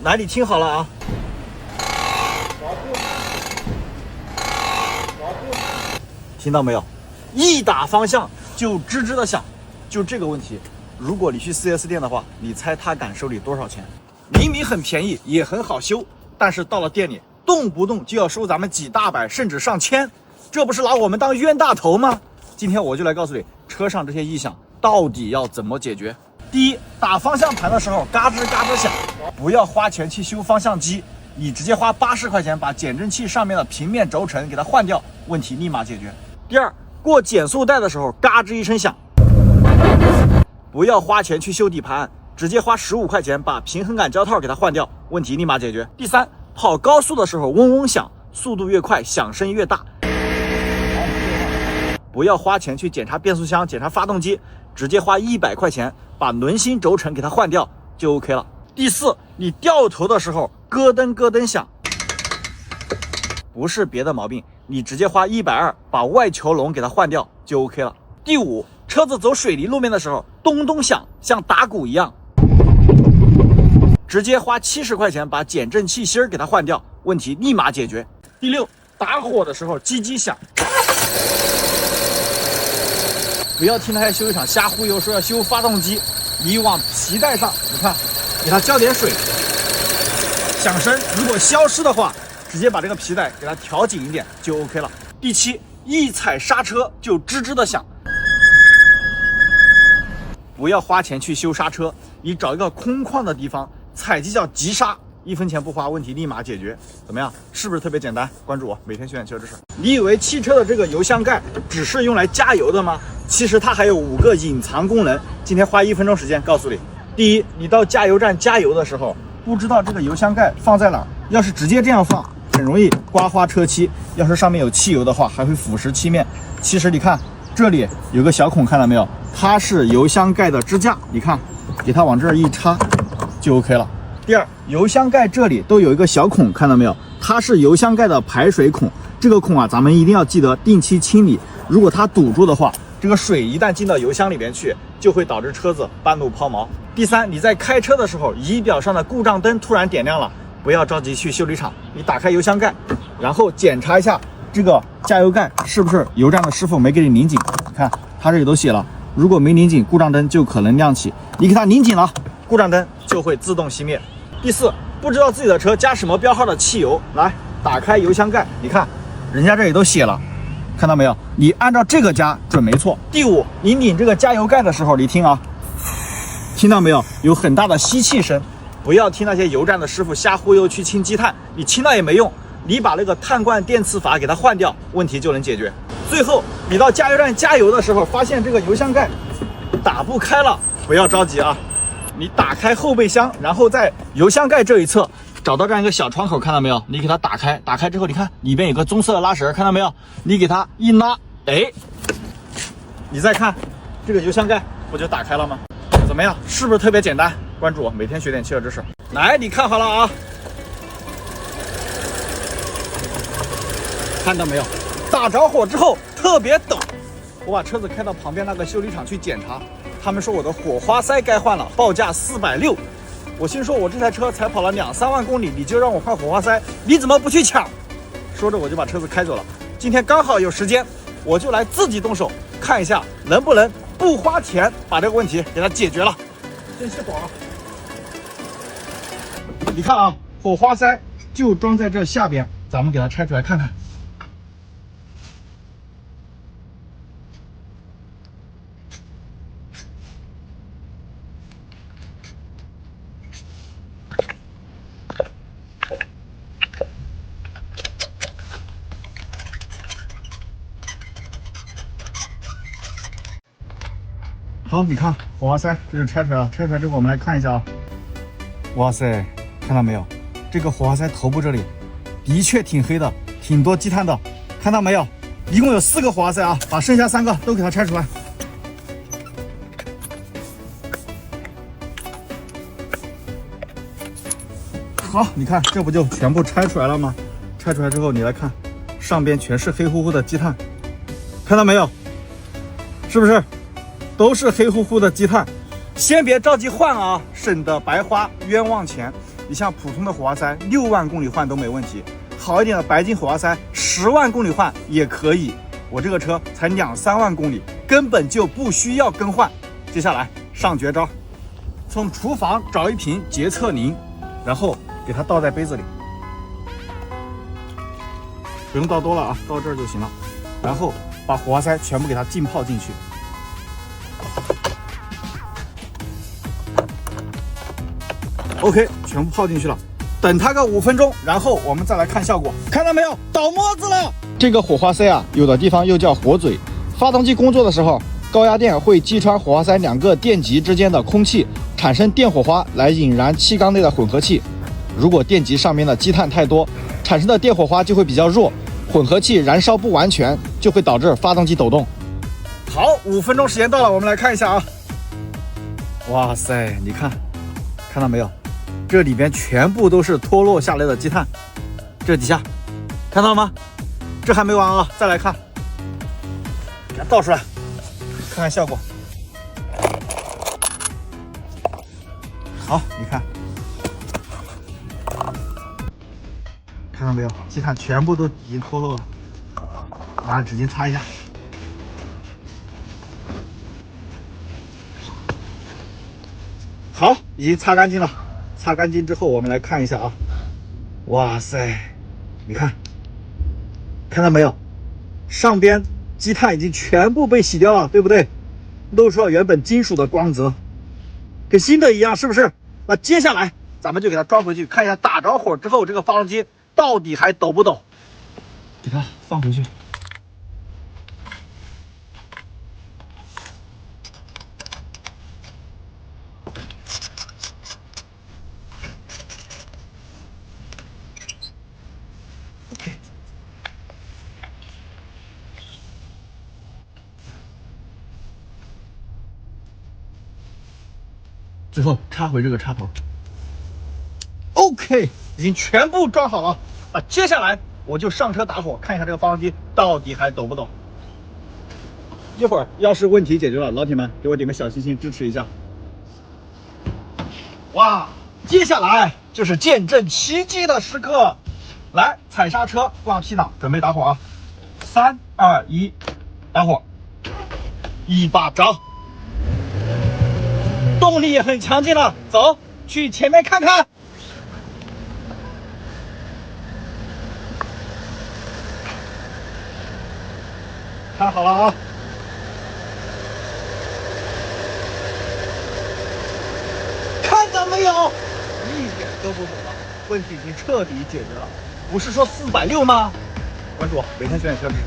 来，你听好了啊。听到没有？一打方向就吱吱的响。就这个问题，如果你去 4S 店的话，你猜他敢收你多少钱？明明很便宜，也很好修，但是到了店里，动不动就要收咱们几大百甚至上千，这不是拿我们当冤大头吗？今天我就来告诉你，车上这些异响到底要怎么解决。第一，打方向盘的时候嘎吱嘎吱响，不要花钱去修方向机，你直接花80块钱把减震器上面的平面轴承给它换掉，问题立马解决。第二，过减速带的时候嘎吱一声响，不要花钱去修底盘，直接花15块钱把平衡杆胶套给它换掉，问题立马解决。第三，跑高速的时候嗡嗡响，速度越快响声越大，不要花钱去检查变速箱、检查发动机，直接花100块钱把轮心轴承给它换掉就 OK 了。第四，你掉头的时候咯噔咯噔响，不是别的毛病，你直接花120把外球笼给它换掉就 OK 了。第五，车子走水泥路面的时候咚咚响，像打鼓一样，直接花70块钱把减震器芯给它换掉，问题立马解决。第六，打火的时候叽叽响，不要听那些修理厂瞎忽悠说要修发动机，你往皮带上，你看，给它浇点水，响声如果消失的话，直接把这个皮带给它调紧一点就 OK 了。第七，一踩刹车就吱吱的响，不要花钱去修刹车，你找一个空旷的地方踩几脚急刹，1分钱不花，问题立马解决。怎么样？是不是特别简单？关注我，每天学点汽车知识。你以为汽车的这个油箱盖只是用来加油的吗？其实它还有5个隐藏功能。今天花1分钟时间告诉你。第一，你到加油站加油的时候，不知道这个油箱盖放在哪儿，要是直接这样放，很容易刮花车漆。要是上面有汽油的话，还会腐蚀漆面。其实你看这里有个小孔，看到没有？它是油箱盖的支架，你看，给它往这儿一插就 OK 了。第二，油箱盖这里都有一个小孔，看到没有？它是油箱盖的排水孔，这个孔啊，咱们一定要记得定期清理。如果它堵住的话，这个水一旦进到油箱里面去，就会导致车子半路抛锚。第三，你在开车的时候，仪表上的故障灯突然点亮了，不要着急去修理厂，你打开油箱盖，然后检查一下这个加油盖是不是油站的师傅没给你拧紧。你看它这里都写了，如果没拧紧，故障灯就可能亮起，你给它拧紧了，故障灯就会自动熄灭。第四，不知道自己的车加什么标号的汽油，来打开油箱盖，你看人家这里都写了，看到没有？你按照这个加准没错。第五，你拧这个加油盖的时候，你听啊，听到没有？有很大的吸气声，不要听那些油站的师傅瞎忽悠去清积碳，你清了也没用，你把那个碳罐电磁阀给它换掉，问题就能解决。最后，你到加油站加油的时候，发现这个油箱盖打不开了，不要着急啊，你打开后备箱，然后在油箱盖这一侧找到这样一个小窗口，看到没有？你给它打开，打开之后，你看里边有个棕色的拉绳，看到没有？你给它一拉，哎，你再看这个油箱盖不就打开了吗？怎么样？是不是特别简单？关注我，每天学点汽车知识。来，你看好了啊，看到没有？打着火之后特别抖。我把车子开到旁边那个修理厂去检查，他们说我的火花塞该换了，报价460。我心说，我这台车才跑了2-3万公里，你就让我换火花塞，你怎么不去抢？说着我就把车子开走了。今天刚好有时间，我就来自己动手看一下，能不能不花钱把这个问题给它解决了。先熄火啊！你看啊，火花塞就装在这下边，咱们给它拆出来看看。好，你看火花塞这就拆出来了。拆出来之后，我们来看一下啊。哇塞，看到没有？这个火花塞头部这里的确挺黑的，挺多积碳的，看到没有？一共有4个火花塞啊，把剩下3个都给它拆出来。好，你看这不就全部拆出来了吗？拆出来之后，你来看，上边全是黑乎乎的积碳，看到没有？是不是？都是黑乎乎的积碳，先别着急换啊，省得白花冤枉钱。你像普通的火花塞6万公里换都没问题，好一点的白金火花塞10万公里换也可以。我这个车才2、3万公里，根本就不需要更换。接下来上绝招，从厨房找一瓶洁厕灵，然后给它倒在杯子里，不用倒多了啊，到这儿就行了。然后把火花塞全部给它浸泡进去。OK， 全部泡进去了，等它个5分钟，然后我们再来看效果。看到没有，倒沫子了。这个火花塞啊，有的地方又叫火嘴。发动机工作的时候，高压电会击穿火花塞2个电极之间的空气，产生电火花来引燃气缸内的混合气。如果电极上面的积碳太多，产生的电火花就会比较弱，混合气燃烧不完全，就会导致发动机抖动。好，5分钟时间到了，我们来看一下啊。哇塞，你看到没有？这里边全部都是脱落下来的积碳，这底下看到了吗？这还没完啊，再来看，给它倒出来，看看效果。好，你看，看到没有？积碳全部都已经脱落了，拿纸巾擦一下。好，已经擦干净了。擦干净之后，我们来看一下啊。哇塞，你看到没有？上边积碳已经全部被洗掉了，对不对？露出了原本金属的光泽，跟新的一样，是不是？那接下来咱们就给它装回去，看一下打着火之后这个发动机到底还抖不抖？给它放回去。OK， 最后插回这个插头。OK， 已经全部装好了啊！接下来我就上车打火，看一下这个发动机到底还抖不抖。一会儿要是问题解决了，老铁们给我点个小心心支持一下。哇，接下来就是见证奇迹的时刻，来踩刹车，挂 P 档，准备打火啊！3、2、1，打火！一把着，动力也很强劲了，走去前面看看。看好了啊！看到没有？一点都不抖了，问题已经彻底解决了。不是说460吗？关注我，每天学点车知识。